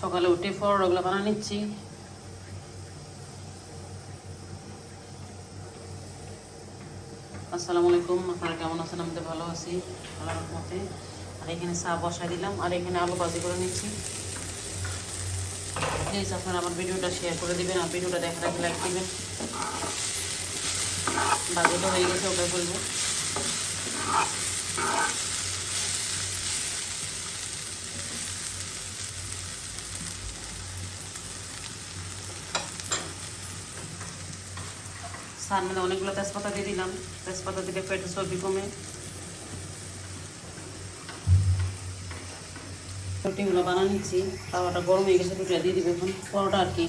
সকালে উঠে পরোটাগুলো বানিয়ে নিচ্ছি। আসসালামু আলাইকুম, আপনারা কেমন আছেন? আমি তো ভালো আছি আল্লাহর রহমতে। আর এখানে চা বসাই দিলাম, আর এখানে আলু ভাজি করে নিচ্ছি। প্লিজ আপনারা আমার ভিডিওটা শেয়ার করে দিবেন, আর ভিডিওটা দেখার আগে লাইক দিবেন। ভাজিটা হয়ে গেছে, ওটা করবো। সার মধ্যে অনেকগুলো তেজপাতা দিয়ে দিলাম। তেজপাতা দিলে পেটের চর্বি কমে। রুটিগুলো বানিয়ে নিচ্ছি, তাওয়াটা গরম হয়ে গেছে, রুটিটা দিয়ে দিবে এখন। পরোটা আর কি